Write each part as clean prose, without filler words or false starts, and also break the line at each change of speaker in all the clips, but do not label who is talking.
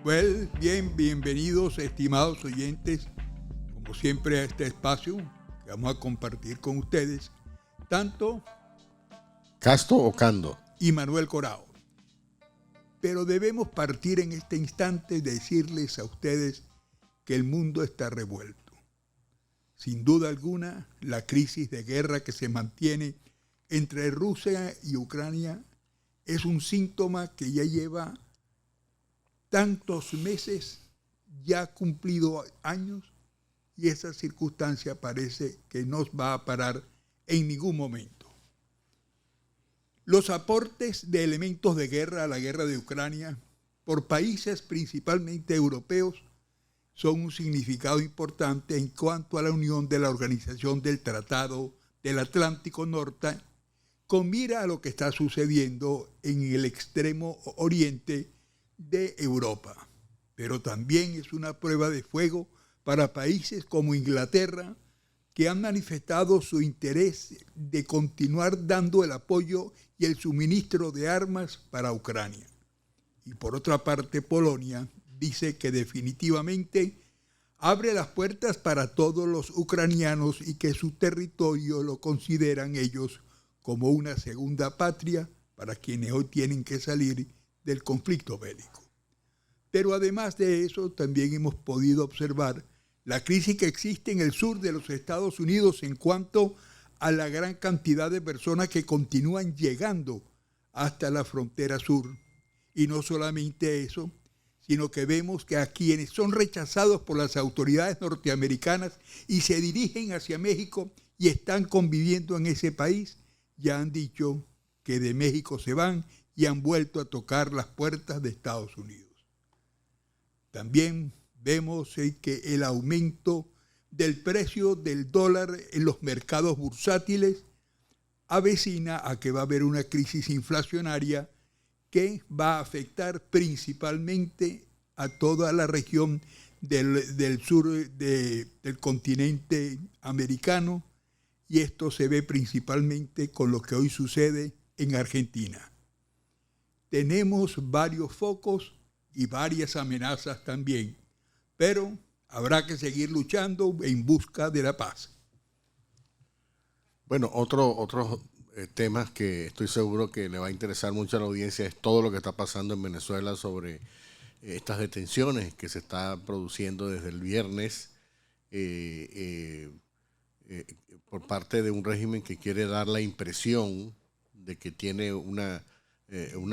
Pues bien, bienvenidos estimados oyentes, como siempre a este espacio que vamos a compartir con ustedes, tanto
¿Casto o Cando?
y Manuel Corao. Pero debemos partir en este instante de decirles a ustedes que el mundo está revuelto. Sin duda alguna, la crisis de guerra que se mantiene entre Rusia y Ucrania es un síntoma que ya lleva tantos meses, ya ha cumplido años, y esa circunstancia parece que no va a parar en ningún momento. Los aportes de elementos de guerra a la guerra de Ucrania por países principalmente europeos son un significado importante en cuanto a la unión de la Organización del Tratado del Atlántico Norte con mira a lo que está sucediendo en el extremo oriente de Europa. Pero también es una prueba de fuego para países como Inglaterra, que han manifestado su interés de continuar dando el apoyo y el suministro de armas para Ucrania. Y por otra parte, Polonia dice que definitivamente abre las puertas para todos los ucranianos y que su territorio lo consideran ellos como una segunda patria para quienes hoy tienen que salir del conflicto bélico. Pero además de eso, también hemos podido observar la crisis que existe en el sur de los Estados Unidos en cuanto a la gran cantidad de personas que continúan llegando hasta la frontera sur. Y no solamente eso, sino que vemos que a quienes son rechazados por las autoridades norteamericanas y se dirigen hacia México y están conviviendo en ese país, ya han dicho que de México se van y han vuelto a tocar las puertas de Estados Unidos. También vemos que el aumento del precio del dólar en los mercados bursátiles avecina a que va a haber una crisis inflacionaria que va a afectar principalmente a toda la región del sur del continente americano, y esto se ve principalmente con lo que hoy sucede en Argentina. Tenemos varios focos y varias amenazas también, pero habrá que seguir luchando en busca de la paz.
Bueno, otros temas que estoy seguro que le va a interesar mucho a la audiencia es todo lo que está pasando en Venezuela sobre estas detenciones que se está produciendo desde el viernes por parte de un régimen que quiere dar la impresión de que tiene una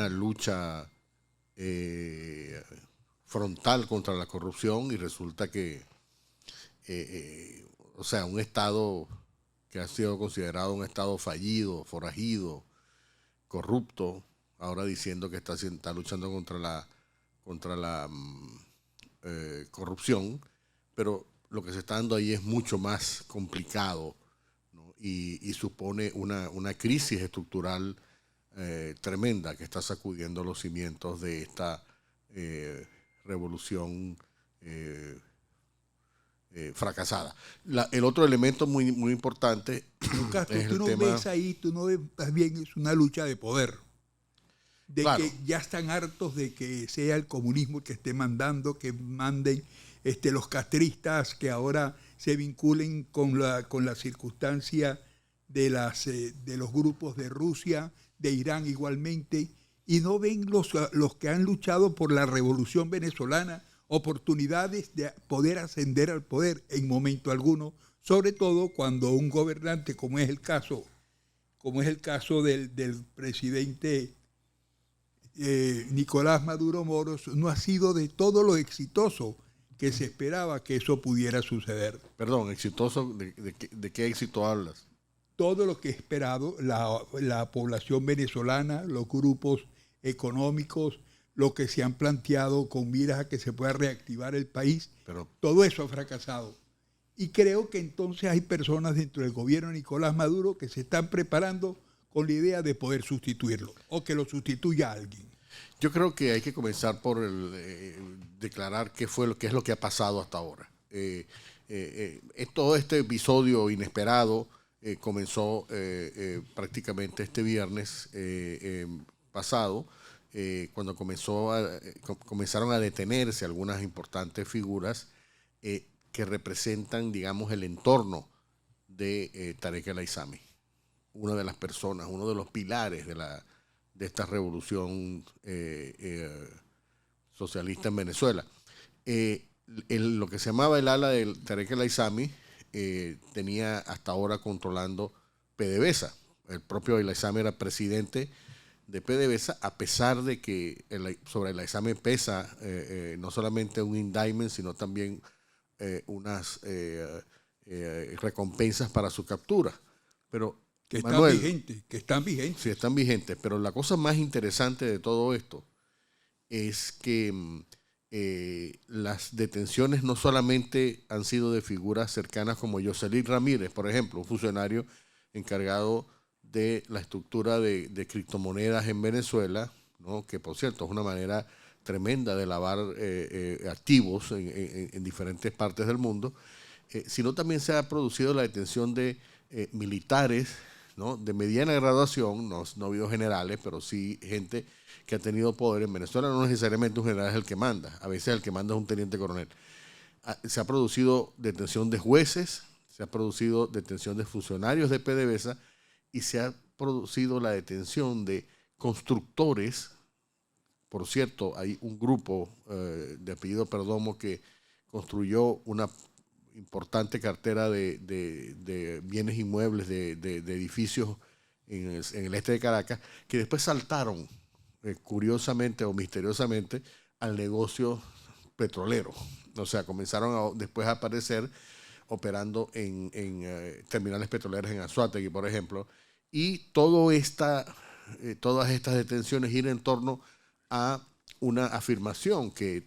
lucha frontal contra la corrupción, y resulta que un estado que ha sido considerado un estado fallido, forajido, corrupto, ahora diciendo que está luchando contra la corrupción, pero lo que se está dando ahí es mucho más complicado, ¿no? y supone una crisis estructural tremenda que está sacudiendo los cimientos de esta revolución fracasada. El otro elemento muy, muy importante
Castro,
es
tú
el
no
tema...
ves ahí, tú no ves, más bien es una lucha de poder, de
Claro.
que ya están hartos de que sea el comunismo el que esté mandando, que manden los castristas, que ahora se vinculen con la circunstancia de los grupos de Rusia, de Irán igualmente, y no ven los que han luchado por la revolución venezolana oportunidades de poder ascender al poder en momento alguno, sobre todo cuando un gobernante, como es el caso del presidente Nicolás Maduro Moros, no ha sido de todo lo exitoso que se esperaba que eso pudiera suceder.
Perdón, exitoso, ¿de qué éxito hablas?
Todo lo que es esperado, la población venezolana, los grupos económicos, lo que se han planteado con miras a que se pueda reactivar el país, pero todo eso ha fracasado. Y creo que entonces hay personas dentro del gobierno de Nicolás Maduro que se están preparando con la idea de poder sustituirlo o que lo sustituya alguien.
Yo creo que hay que comenzar por declarar qué es lo que ha pasado hasta ahora. Todo este episodio inesperado comenzó prácticamente este viernes pasado, cuando comenzaron a detenerse algunas importantes figuras que representan, digamos, el entorno de Tarek El Aissami, una de las personas, uno de los pilares de esta revolución socialista en Venezuela. Lo que se llamaba el ala de Tarek El Aissami tenía hasta ahora controlando PDVSA. El propio El Aissami era presidente de PDVSA, a pesar de que sobre El Aissami pesa no solamente un indictment, sino también unas recompensas para su captura. Pero,
que
Manuel,
están vigentes.
Sí, están vigentes. Pero la cosa más interesante de todo esto es que las detenciones no solamente han sido de figuras cercanas como Yoselin Ramírez, por ejemplo, un funcionario encargado de la estructura de criptomonedas en Venezuela, ¿no? Que por cierto es una manera tremenda de lavar activos en diferentes partes del mundo, sino también se ha producido la detención de militares, ¿no? De mediana graduación, no ha habido generales, pero sí gente que ha tenido poder. En Venezuela no necesariamente un general es el que manda, a veces el que manda es un teniente coronel. Se ha producido detención de jueces, se ha producido detención de funcionarios de PDVSA y se ha producido la detención de constructores. Por cierto, hay un grupo de apellido Perdomo que construyó una importante cartera de bienes inmuebles, de edificios en el este de Caracas, que después saltaron, curiosamente o misteriosamente, al negocio petrolero. O sea, comenzaron después a aparecer operando en terminales petroleras en Anzoátegui, por ejemplo, y todas estas detenciones giran en torno a una afirmación que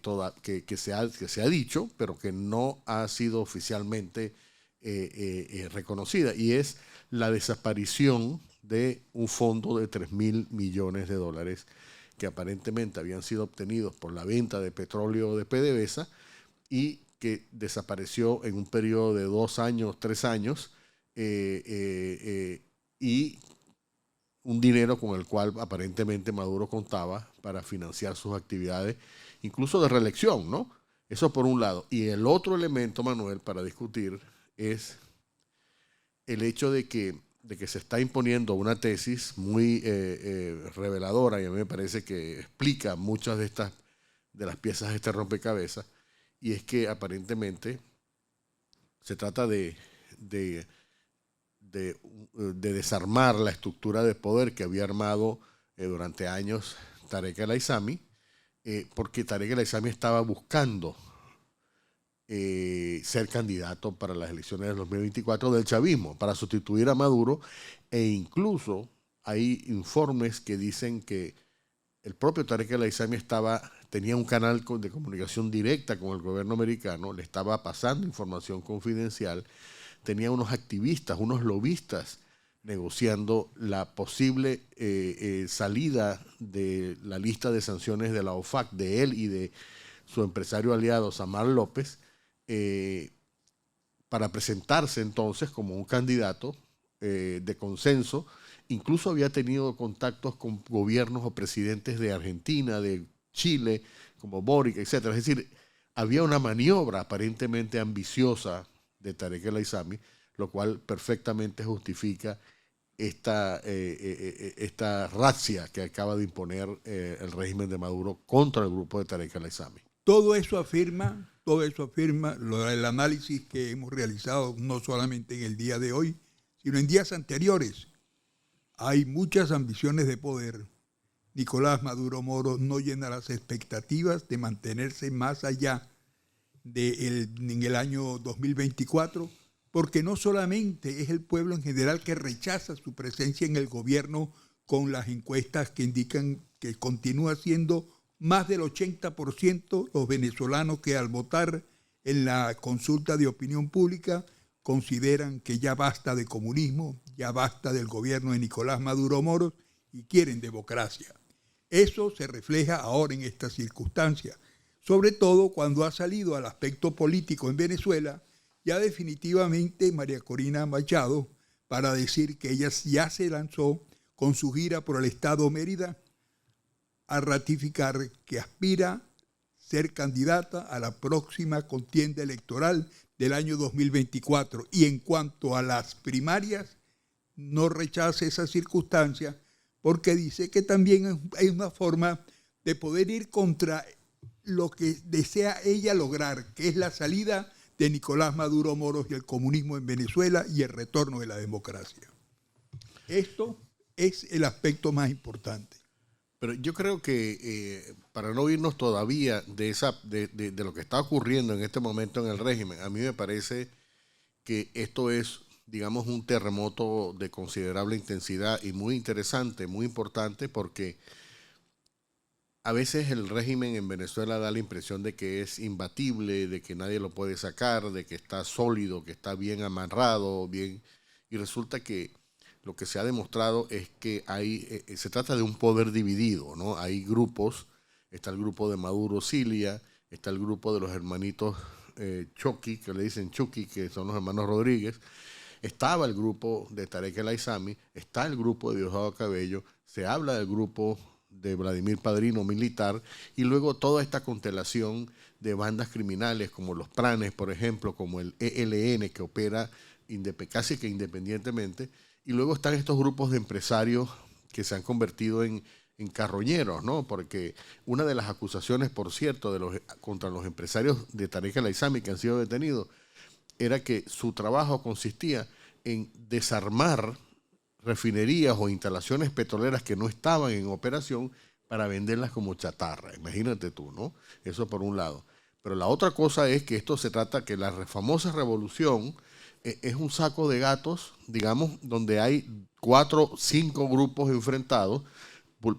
se ha dicho, pero que no ha sido oficialmente reconocida, y es la desaparición de un fondo de 3.000 millones de dólares que aparentemente habían sido obtenidos por la venta de petróleo de PDVSA y que desapareció en un periodo de 2 años, 3 años, y un dinero con el cual aparentemente Maduro contaba para financiar sus actividades, incluso de reelección, ¿no? Eso por un lado. Y el otro elemento, Manuel, para discutir es el hecho de que se está imponiendo una tesis muy reveladora, y a mí me parece que explica muchas de las piezas de este rompecabezas, y es que aparentemente se trata de desarmar la estructura de poder que había armado durante años Tarek El Aissami, porque Tarek El Aissami estaba buscando ser candidato para las elecciones del 2024 del chavismo, para sustituir a Maduro, e incluso hay informes que dicen que el propio Tarek El Aissami tenía un canal de comunicación directa con el gobierno americano, le estaba pasando información confidencial, tenía unos activistas, unos lobistas negociando la posible salida de la lista de sanciones de la OFAC, de él y de su empresario aliado Samar López, para presentarse entonces como un candidato de consenso. Incluso había tenido contactos con gobiernos o presidentes de Argentina, de Chile, como Boric, etc. Es decir, había una maniobra aparentemente ambiciosa de Tarek El Aissami, lo cual perfectamente justifica esta razzia que acaba de imponer el régimen de Maduro contra el grupo de Tarek El Aissami.
Todo eso afirma el análisis que hemos realizado no solamente en el día de hoy, sino en días anteriores. Hay muchas ambiciones de poder. Nicolás Maduro Moro no llena las expectativas de mantenerse más allá en el año 2024, porque no solamente es el pueblo en general que rechaza su presencia en el gobierno, con las encuestas que indican que continúa siendo más del 80% los venezolanos que al votar en la consulta de opinión pública consideran que ya basta de comunismo, ya basta del gobierno de Nicolás Maduro Moro y quieren democracia. Eso se refleja ahora en estas circunstancias, sobre todo cuando ha salido al aspecto político en Venezuela ya definitivamente María Corina Machado para decir que ella ya se lanzó con su gira por el estado Mérida a ratificar que aspira a ser candidata a la próxima contienda electoral del año 2024. Y en cuanto a las primarias, no rechaza esa circunstancia porque dice que también hay una forma de poder ir contra lo que desea ella lograr, que es la salida de Nicolás Maduro Moros y el comunismo en Venezuela y el retorno de la democracia. Esto es el aspecto más importante.
Pero yo creo que para no irnos todavía de lo que está ocurriendo en este momento en el régimen, a mí me parece que esto es, digamos, un terremoto de considerable intensidad y muy interesante, muy importante, porque a veces el régimen en Venezuela da la impresión de que es imbatible, de que nadie lo puede sacar, de que está sólido, que está bien amarrado, bien, y resulta que lo que se ha demostrado es que se trata de un poder dividido, ¿no? Hay grupos, está el grupo de Maduro Cilia, está el grupo de los hermanitos Chucky, que le dicen Chucky, que son los hermanos Rodríguez, estaba el grupo de Tarek El Aissami, está el grupo de Diosdado Cabello, se habla del grupo de Vladimir Padrino militar, y luego toda esta constelación de bandas criminales como los Pranes, por ejemplo, como el ELN, que opera casi que independientemente, y luego están estos grupos de empresarios que se han convertido en carroñeros, ¿no? Porque una de las acusaciones, por cierto, contra los empresarios de Tarek El Aissami que han sido detenidos, era que su trabajo consistía en desarmar refinerías o instalaciones petroleras que no estaban en operación para venderlas como chatarra. Imagínate tú, ¿no? Eso por un lado. Pero la otra cosa es que esto se trata que la famosa revolución es un saco de gatos, digamos, donde hay 4 o 5 grupos enfrentados,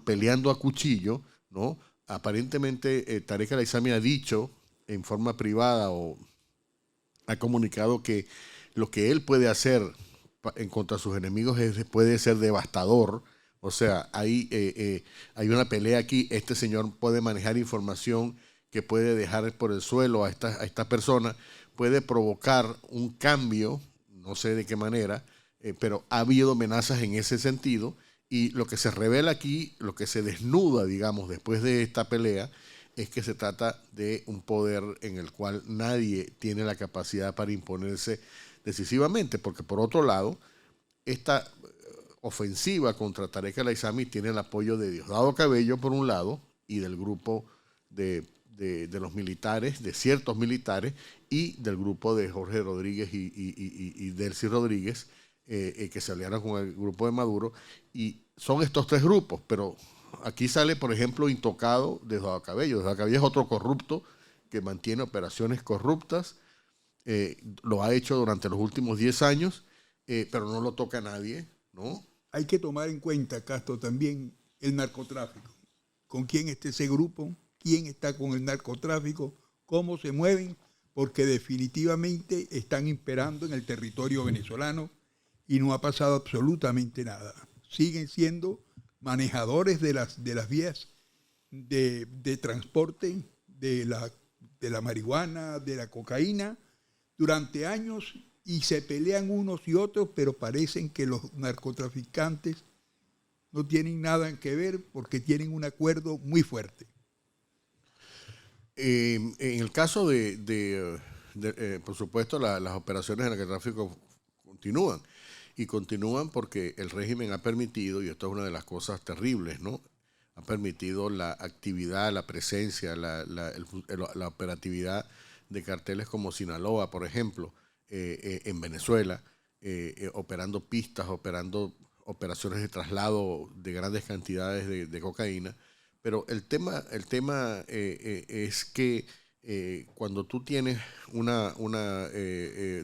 peleando a cuchillo, ¿no? Aparentemente Tarek El Aissami ha dicho en forma privada o ha comunicado que lo que él puede hacer en contra de sus enemigos puede ser devastador. O sea, hay una pelea aquí, este señor puede manejar información que puede dejar por el suelo a esta persona, puede provocar un cambio, no sé de qué manera, pero ha habido amenazas en ese sentido, y lo que se revela aquí, lo que se desnuda, digamos, después de esta pelea, es que se trata de un poder en el cual nadie tiene la capacidad para imponerse decisivamente, porque por otro lado, esta ofensiva contra Tarek El Aissami tiene el apoyo de Diosdado Cabello por un lado y del grupo de los militares, de ciertos militares, y del grupo de Jorge Rodríguez y Delcy Rodríguez, que se aliaron con el grupo de Maduro, y son estos 3 grupos, pero aquí sale, por ejemplo, intocado Diosdado Cabello. Diosdado Cabello es otro corrupto que mantiene operaciones corruptas, lo ha hecho durante los últimos 10 años, pero no lo toca a nadie, ¿no?
Hay que tomar en cuenta, Castro, también el narcotráfico. ¿Con quién está ese grupo? ¿Quién está con el narcotráfico? ¿Cómo se mueven? Porque definitivamente están imperando en el territorio venezolano y no ha pasado absolutamente nada. Siguen siendo manejadores de las vías de transporte de la marihuana, de la cocaína, durante años, y se pelean unos y otros, pero parecen que los narcotraficantes no tienen nada que ver porque tienen un acuerdo muy fuerte.
En el caso por supuesto, las operaciones de narcotráfico continúan. Y continúan porque el régimen ha permitido, y esto es una de las cosas terribles, ¿no? Ha permitido la actividad, la presencia, la operatividad de carteles como Sinaloa, por ejemplo, en Venezuela, operando pistas, operando operaciones de traslado de grandes cantidades de cocaína. Pero el tema es que cuando tú tienes una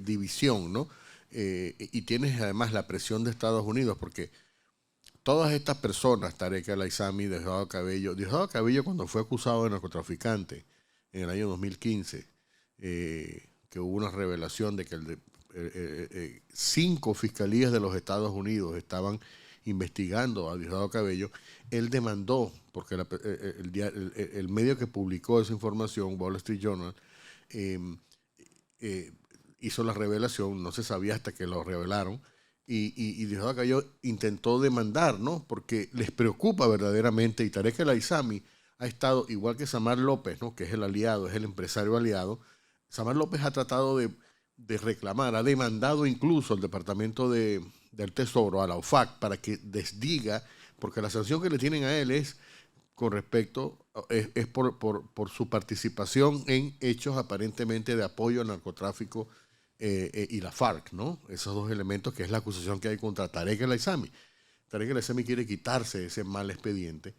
división, ¿no? Y tienes además la presión de Estados Unidos, porque todas estas personas, Tarek El Aissami, Diosdado Cabello cuando fue acusado de narcotraficante en el año 2015, que hubo una revelación de que 5 fiscalías de los Estados Unidos estaban investigando a Diosdado Cabello, él demandó, porque el medio que publicó esa información, Wall Street Journal, hizo la revelación, no se sabía hasta que lo revelaron, y Diosdado Cabello intentó demandar, ¿no? Porque les preocupa verdaderamente, y Tarek El Aissami ha estado, igual que Samar López, ¿no? Que es el aliado, es el empresario aliado. Samar López ha tratado de reclamar, ha demandado incluso al Departamento del Tesoro, a la OFAC, para que desdiga, porque la sanción que le tienen a él es con respecto, es por su participación en hechos aparentemente de apoyo al narcotráfico y la FARC, ¿no? Esos dos elementos que es la acusación que hay contra Tarek El Aissami. Tarek El Aissami quiere quitarse ese mal expediente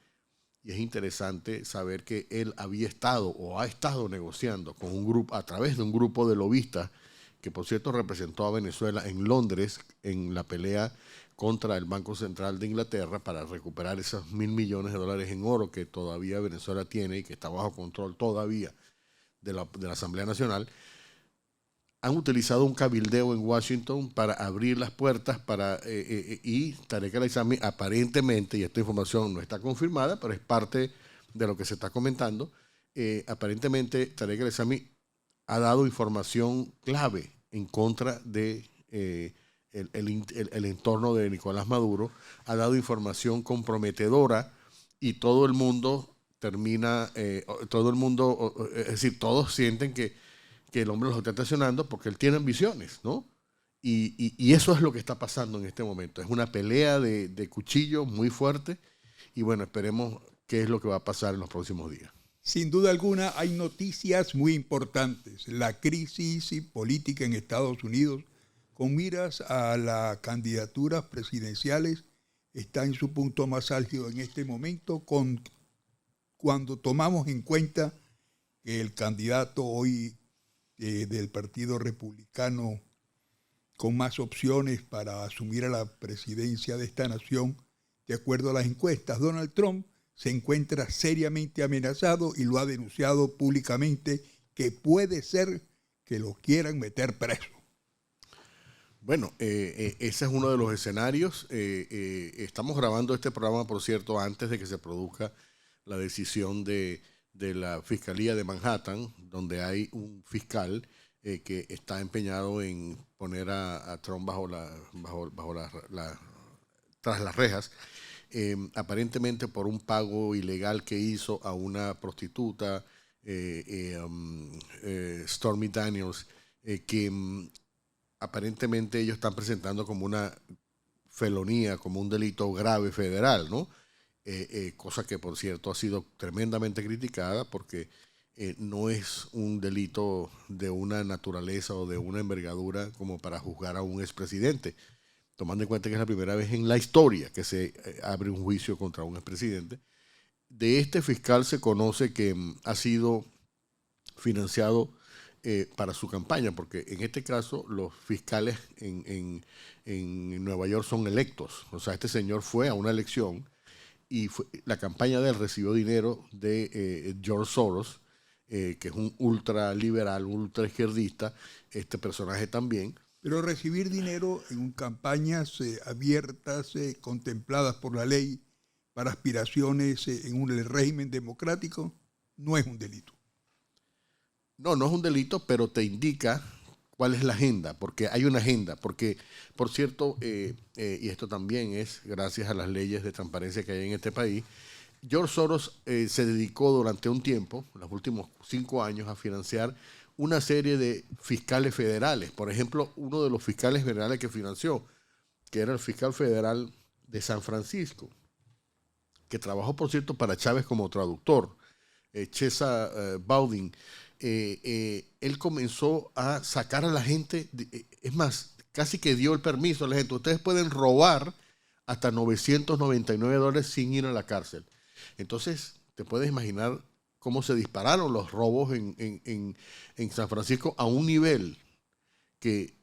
y es interesante saber que él había estado o ha estado negociando con un grupo, a través de un grupo de lobistas que por cierto representó a Venezuela en Londres en la pelea contra el Banco Central de Inglaterra para recuperar esos $1.000 millones en oro que todavía Venezuela tiene y que está bajo control todavía de la Asamblea Nacional. Han utilizado un cabildeo en Washington para abrir las puertas y Tarek El Aissami aparentemente, y esta información no está confirmada, pero es parte de lo que se está comentando, aparentemente Tarek El Aissami ha dado información clave en contra de el entorno de Nicolás Maduro, ha dado información comprometedora y todo el mundo es decir, todos sienten que el hombre los está traicionando porque él tiene ambiciones, ¿no? Y eso es lo que está pasando en este momento. Es una pelea de cuchillo muy fuerte y bueno, esperemos qué es lo que va a pasar en los próximos días.
Sin duda alguna hay noticias muy importantes. La crisis política en Estados Unidos con miras a las candidaturas presidenciales está en su punto más álgido en este momento cuando tomamos en cuenta que el candidato hoy del Partido Republicano con más opciones para asumir a la presidencia de esta nación, de acuerdo a las encuestas, Donald Trump, se encuentra seriamente amenazado y lo ha denunciado públicamente que puede ser que lo quieran meter preso.
Bueno, ese es uno de los escenarios. Estamos grabando este programa, por cierto, antes de que se produzca la decisión de la Fiscalía de Manhattan, donde hay un fiscal que está empeñado en poner a Trump tras las rejas, aparentemente por un pago ilegal que hizo a una prostituta, Stormy Daniels, que aparentemente ellos están presentando como una felonía, como un delito grave federal, ¿no? Cosa que, por cierto, ha sido tremendamente criticada porque no es un delito de una naturaleza o de una envergadura como para juzgar a un expresidente, tomando en cuenta que es la primera vez en la historia que se abre un juicio contra un expresidente. De este fiscal se conoce que ha sido financiado para su campaña, porque en este caso los fiscales en Nueva York son electos. O sea, este señor fue a una elección y la campaña de él recibió dinero de George Soros, que es un ultraliberal, un ultraizquierdista, este personaje también.
Pero recibir dinero en campañas abiertas, contempladas por la ley, para aspiraciones en un régimen democrático, no es un delito.
No es un delito, pero te indica cuál es la agenda, porque hay una agenda, porque, por cierto, y esto también es gracias a las leyes de transparencia que hay en este país, George Soros se dedicó durante un tiempo, los últimos 5 años, a financiar una serie de fiscales federales. Por ejemplo, uno de los fiscales federales que financió, que era el fiscal federal de San Francisco, que trabajó, por cierto, para Chávez como traductor, Chesa Baudin, él comenzó a sacar a la gente, es más, casi que dio el permiso a la gente. Ustedes pueden robar hasta $999 sin ir a la cárcel. Entonces, te puedes imaginar cómo se dispararon los robos en San Francisco a un nivel que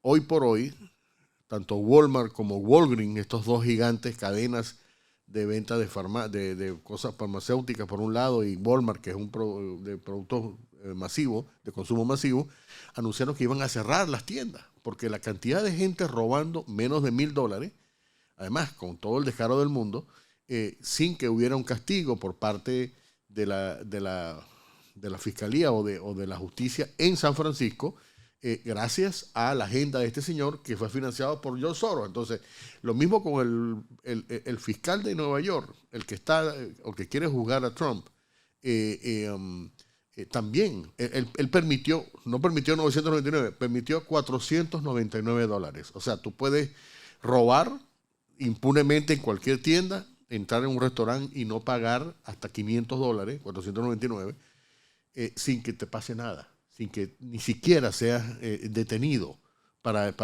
hoy por hoy, tanto Walmart como Walgreens, estos dos gigantes cadenas de venta de cosas farmacéuticas por un lado, y Walmart, que es de productos masivos, de consumo masivo, anunciaron que iban a cerrar las tiendas, porque la cantidad de gente robando menos de $1,000, además con todo el descaro del mundo, sin que hubiera un castigo por parte de la fiscalía o de la justicia en San Francisco, gracias a la agenda de este señor que fue financiado por George Soros. Entonces, lo mismo con el fiscal de Nueva York, el que está o que quiere juzgar a Trump. También, él permitió, no permitió 999, permitió $499. O sea, tú puedes robar impunemente en cualquier tienda, entrar en un restaurante y no pagar hasta $500, 499, sin que te pase nada, sin que ni siquiera seas detenido para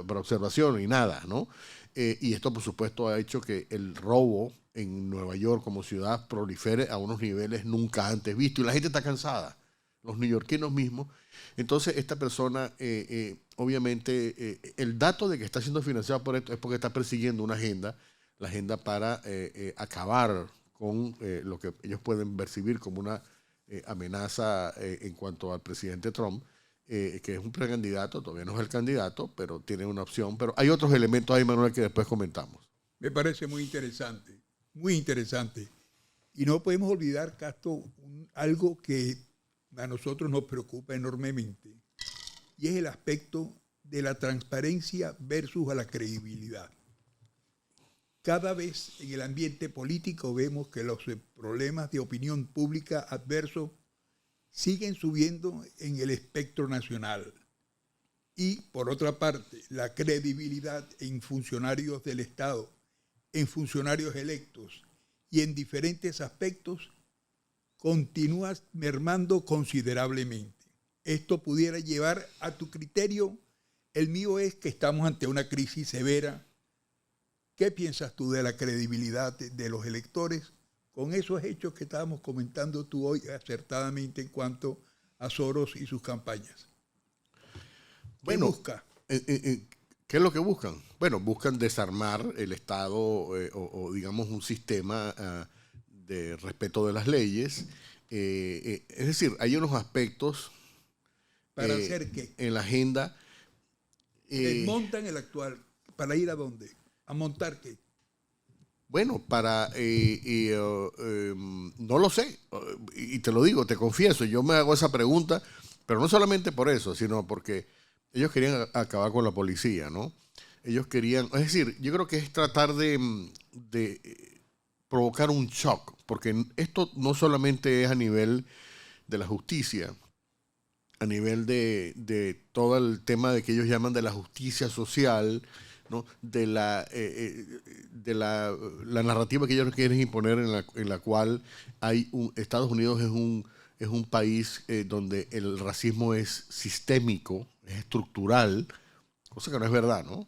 observación y nada, ¿no? Y esto, por supuesto, ha hecho que el robo en Nueva York como ciudad prolifere a unos niveles nunca antes vistos. Y la gente está cansada, los neoyorquinos mismos. Entonces, esta persona, obviamente, el dato de que está siendo financiado por esto es porque está persiguiendo una agenda, la agenda para acabar con lo que ellos pueden percibir como una amenaza en cuanto al presidente Trump, que es un precandidato, todavía no es el candidato, pero tiene una opción. Pero hay otros elementos ahí, Manuel, que después comentamos.
Me parece muy interesante, muy interesante. Y no podemos olvidar, Castro, algo que a nosotros nos preocupa enormemente, y es el aspecto de la transparencia versus a la credibilidad. Cada vez en el ambiente político vemos que los problemas de opinión pública adversos siguen subiendo en el espectro nacional. Y, por otra parte, la credibilidad en funcionarios del Estado, en funcionarios electos y en diferentes aspectos continúa mermando considerablemente. Esto pudiera llevar a tu criterio. El mío es que estamos ante una crisis severa. ¿Qué piensas tú de la credibilidad de los electores con esos hechos que estábamos comentando tú hoy acertadamente en cuanto a Soros y sus campañas? ¿Qué busca?
¿Qué es lo que buscan? Bueno, buscan desarmar el Estado o digamos un sistema de respeto de las leyes. Es decir, hay unos aspectos
¿Para hacer qué?
En la agenda.
Desmontan el actual. ¿Para ir a dónde? ¿A montar qué?
Bueno, no lo sé, y te lo digo, te confieso, yo me hago esa pregunta, pero no solamente por eso, sino porque ellos querían acabar con la policía, ¿no? Ellos querían, es decir, yo creo que es tratar de provocar un shock, porque esto no solamente es a nivel de la justicia, a nivel de todo el tema de que ellos llaman de la justicia social, ¿no? De la narrativa que ellos quieren imponer en la cual Estados Unidos es un país donde el racismo es sistémico, es estructural, cosa que no es verdad, ¿no?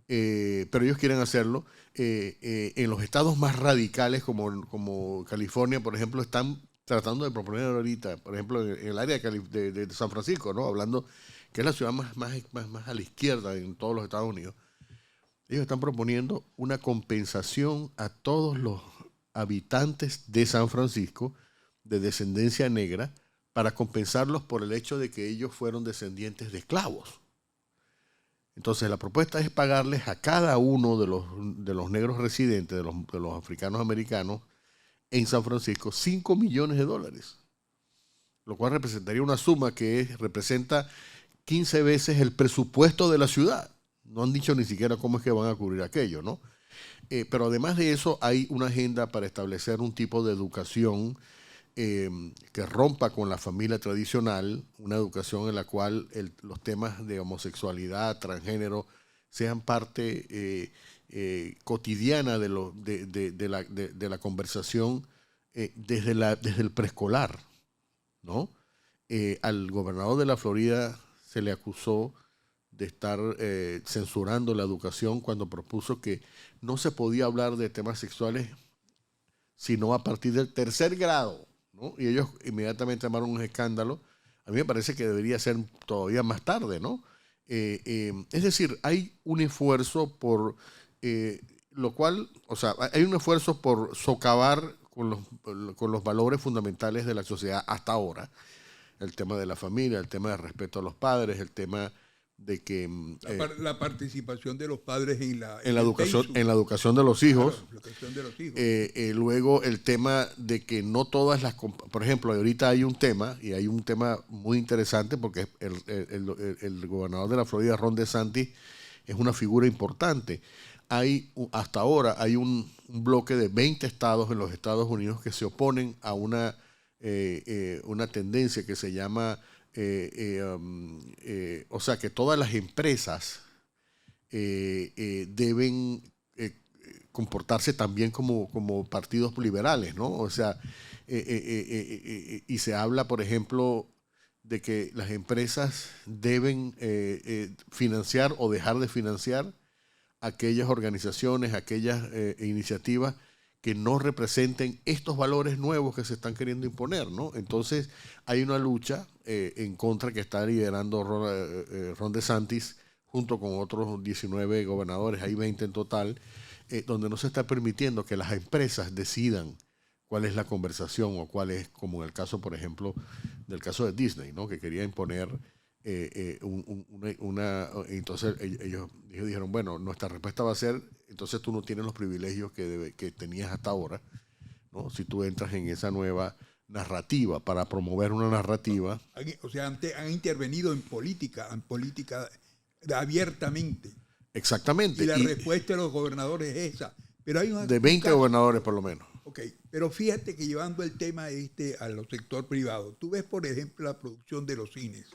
Pero ellos quieren hacerlo. En los estados más radicales como California, por ejemplo, están tratando de proponer ahorita, por ejemplo, en el área de San Francisco, ¿no? Hablando que es la ciudad más a la izquierda en todos los Estados Unidos. Ellos están proponiendo una compensación a todos los habitantes de San Francisco de descendencia negra para compensarlos por el hecho de que ellos fueron descendientes de esclavos. Entonces la propuesta es pagarles a cada uno de los negros residentes, de los africanos americanos en San Francisco, $5 millones, lo cual representaría una suma que representa 15 veces el presupuesto de la ciudad. No han dicho ni siquiera cómo es que van a cubrir aquello, ¿no? Pero además de eso hay una agenda para establecer un tipo de educación que rompa con la familia tradicional, una educación en la cual los temas de homosexualidad, transgénero, sean parte cotidiana de la conversación desde el preescolar, ¿no? Al gobernador de la Florida se le acusó de estar censurando la educación cuando propuso que no se podía hablar de temas sexuales sino a partir del 3er grado, ¿no? Y ellos inmediatamente armaron un escándalo. A mí me parece que debería ser todavía más tarde, ¿no? Es decir, hay un esfuerzo por lo cual, o sea, hay un esfuerzo por socavar con los valores fundamentales de la sociedad hasta ahora. El tema de la familia, el tema del respeto a los padres, el tema de que
la participación de los padres en la
en la educación de los hijos.
Claro, la educación de los hijos.
Luego el tema de que no todas las... Por ejemplo, ahorita hay un tema, y hay un tema muy interesante, porque el gobernador de la Florida, Ron DeSantis, es una figura importante. Hasta ahora hay un bloque de 20 estados en los Estados Unidos que se oponen a una tendencia que se llama... o sea, que todas las empresas deben comportarse también como partidos liberales, ¿no? O sea, y se habla, por ejemplo, de que las empresas deben financiar o dejar de financiar aquellas organizaciones, aquellas iniciativas que no representen estos valores nuevos que se están queriendo imponer, ¿no? Entonces hay una lucha en contra que está liderando Ron DeSantis junto con otros 19 gobernadores, hay 20 en total, donde no se está permitiendo que las empresas decidan cuál es la conversación o cuál es, como en el caso, por ejemplo, del caso de Disney, ¿no? Que quería imponer entonces ellos dijeron, bueno, nuestra respuesta va a ser, entonces tú no tienes los privilegios que tenías hasta ahora, ¿no? Si tú entras en esa nueva narrativa para promover una narrativa.
O sea, han intervenido en política abiertamente.
Exactamente.
Y la respuesta de los gobernadores es esa. Pero hay
de 20 gobernadores por lo menos.
Ok, pero fíjate que llevando el tema al sector privado, tú ves, por ejemplo, la producción de los cines.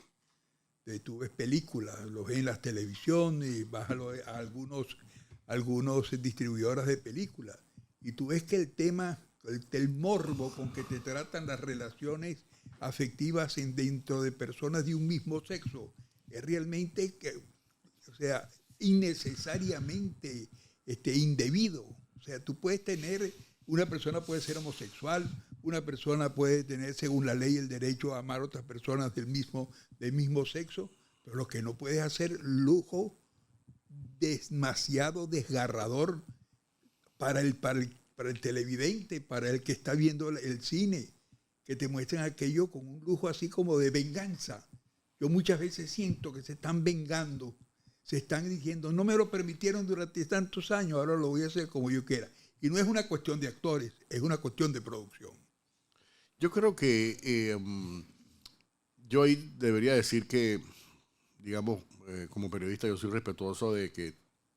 Tú ves películas, los ves en las televisiones, vas a algunos distribuidores de películas, y tú ves que el tema, el morbo con que te tratan las relaciones afectivas dentro de personas de un mismo sexo, es realmente, o sea, innecesariamente indebido. O sea, tú puedes tener, una persona puede ser homosexual, una persona puede tener, según la ley, el derecho a amar a otras personas del mismo sexo, pero lo que no puedes hacer lujo demasiado desgarrador para el televidente, para el que está viendo el cine, que te muestran aquello con un lujo así como de venganza. Yo muchas veces siento que se están vengando, se están diciendo, no me lo permitieron durante tantos años, ahora lo voy a hacer como yo quiera. Y no es una cuestión de actores, es una cuestión de producción.
Yo creo que yo ahí debería decir que, digamos, como periodista yo soy respetuoso de que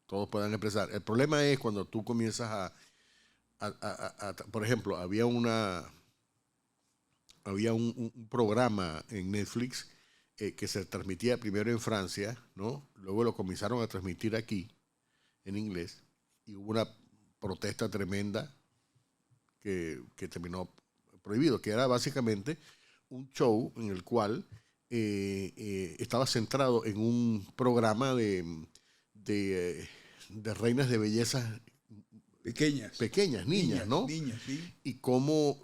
todos puedan expresar. El problema es cuando tú comienzas por ejemplo, había un programa en Netflix que se transmitía primero en Francia, ¿no? Luego lo comenzaron a transmitir aquí en inglés y hubo una protesta tremenda que terminó prohibido, que era básicamente un show en el cual estaba centrado en un programa de reinas de belleza pequeñas, niñas, ¿no?
Niñas, sí.
Y cómo,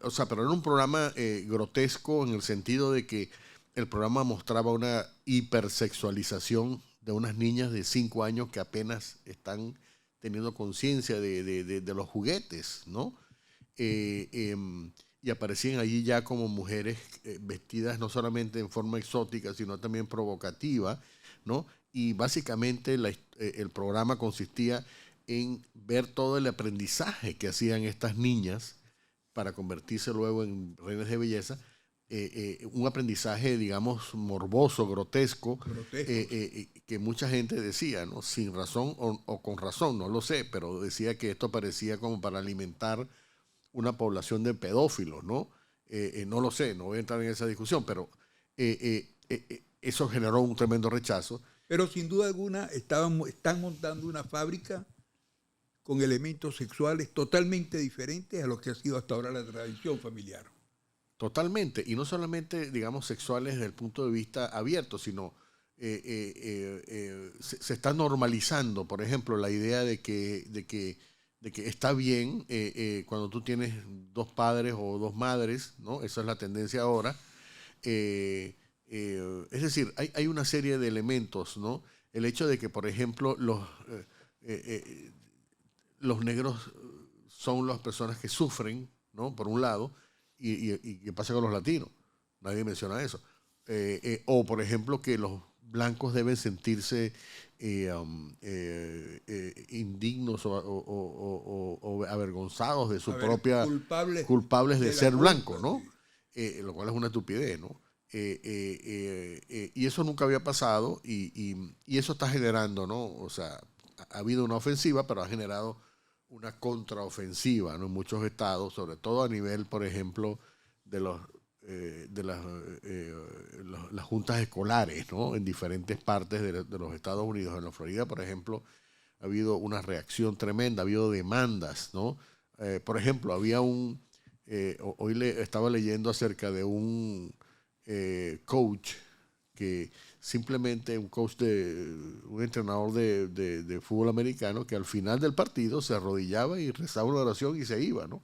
o sea, pero era un programa grotesco en el sentido de que el programa mostraba una hipersexualización de unas niñas de 5 años que apenas están teniendo conciencia de los juguetes, ¿no? Y aparecían allí ya como mujeres vestidas no solamente en forma exótica, sino también provocativa, ¿no? Y básicamente el programa consistía en ver todo el aprendizaje que hacían estas niñas para convertirse luego en reinas de belleza, un aprendizaje, digamos, morboso, grotesco. Que mucha gente decía, ¿no? Sin razón o con razón, no lo sé, pero decía que esto parecía como para alimentar una población de pedófilos, ¿no? No lo sé, no voy a entrar en esa discusión, pero eso generó un tremendo rechazo.
Pero sin duda alguna están montando una fábrica con elementos sexuales totalmente diferentes a lo que ha sido hasta ahora la tradición familiar.
Totalmente, y no solamente, digamos, sexuales desde el punto de vista abierto, sino se está normalizando, por ejemplo, la idea de que está bien cuando tú tienes 2 padres o 2 madres, ¿no? Esa es la tendencia ahora. Es decir, hay una serie de elementos, ¿no? El hecho de que, por ejemplo, los negros son las personas que sufren, ¿no? Por un lado, y qué pasa con los latinos. Nadie menciona eso. O, por ejemplo, que los blancos deben sentirse indignos o avergonzados de su propia... culpables de ser blancos, ¿no? Lo cual es una estupidez, ¿no? Y eso nunca había pasado y eso está generando, ¿no? O sea, ha habido una ofensiva, pero ha generado una contraofensiva, ¿no? En muchos estados, sobre todo a nivel, por ejemplo, de las juntas escolares, ¿no? En diferentes partes de los Estados Unidos. En la Florida, por ejemplo, ha habido una reacción tremenda, ha habido demandas, ¿no? Por ejemplo, había hoy estaba leyendo acerca de un coach que simplemente un entrenador de fútbol americano que al final del partido se arrodillaba y rezaba una oración y se iba, ¿no?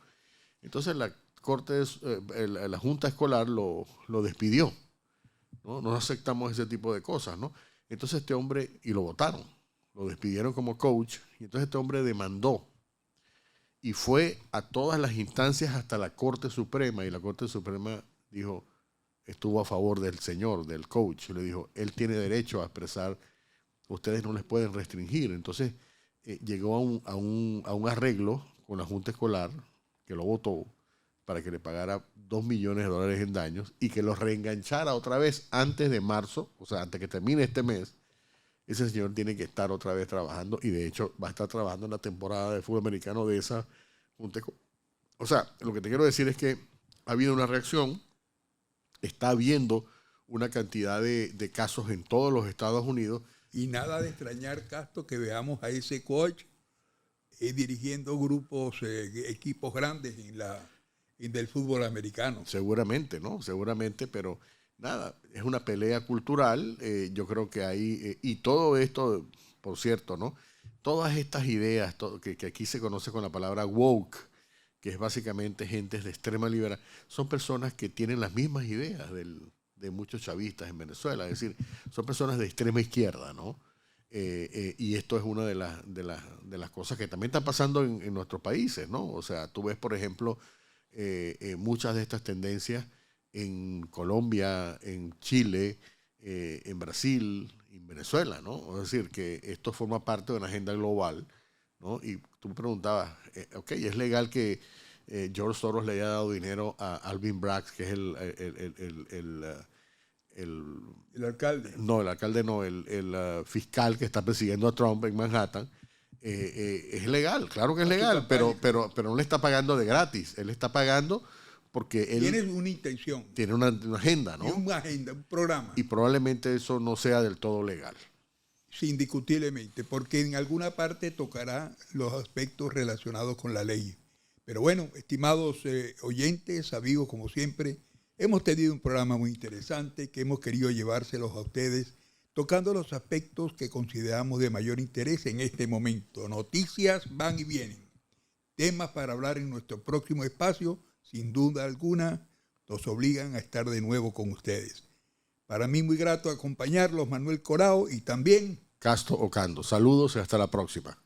Entonces la Junta Escolar lo despidió, ¿no? No aceptamos ese tipo de cosas, ¿no? Entonces este hombre, y lo votaron, lo despidieron como coach, y entonces este hombre demandó y fue a todas las instancias hasta la Corte Suprema, y la Corte Suprema estuvo a favor del señor, del coach, y le dijo, él tiene derecho a expresar, ustedes no les pueden restringir. Entonces llegó a un arreglo con la Junta Escolar, que lo votó, para que le pagara $2 millones en daños y que los reenganchara otra vez antes de marzo, o sea, antes que termine este mes. Ese señor tiene que estar otra vez trabajando y de hecho va a estar trabajando en la temporada de fútbol americano de esa Junta. O sea, lo que te quiero decir es que ha habido una reacción, está habiendo una cantidad de casos en todos los Estados Unidos.
Y nada de extrañar, Castro, que veamos a ese coach dirigiendo grupos, equipos grandes del fútbol americano.
Seguramente, ¿no? Seguramente, pero nada, es una pelea cultural. Yo creo que hay, y todo esto, por cierto, ¿no? Todas estas ideas que aquí se conoce con la palabra woke, que es básicamente gentes de extrema libertad, son personas que tienen las mismas ideas de muchos chavistas en Venezuela, es decir, son personas de extrema izquierda, ¿no? Y esto es una de las cosas que también está pasando en nuestros países, ¿no? O sea, tú ves, por ejemplo, muchas de estas tendencias en Colombia, en Chile, en Brasil, en Venezuela, ¿no? Es decir, que esto forma parte de una agenda global, ¿no? Y tú me preguntabas, ok, ¿es legal que George Soros le haya dado dinero a Alvin Bragg, que es
el alcalde?
No, el alcalde no, el fiscal que está persiguiendo a Trump en Manhattan? Es legal, claro que es legal, pero no le está pagando de gratis. Él está pagando porque él
tiene una intención.
Tiene una agenda, ¿no?
Una agenda, un programa.
Y probablemente eso no sea del todo legal.
Sí, indiscutiblemente, porque en alguna parte tocará los aspectos relacionados con la ley. Pero bueno, estimados oyentes, amigos, como siempre, hemos tenido un programa muy interesante que hemos querido llevárselos a ustedes, tocando los aspectos que consideramos de mayor interés en este momento. Noticias van y vienen. Temas para hablar en nuestro próximo espacio, sin duda alguna, nos obligan a estar de nuevo con ustedes. Para mí muy grato acompañarlos, Manuel Corao, y también
Castro Ocando. Saludos y hasta la próxima.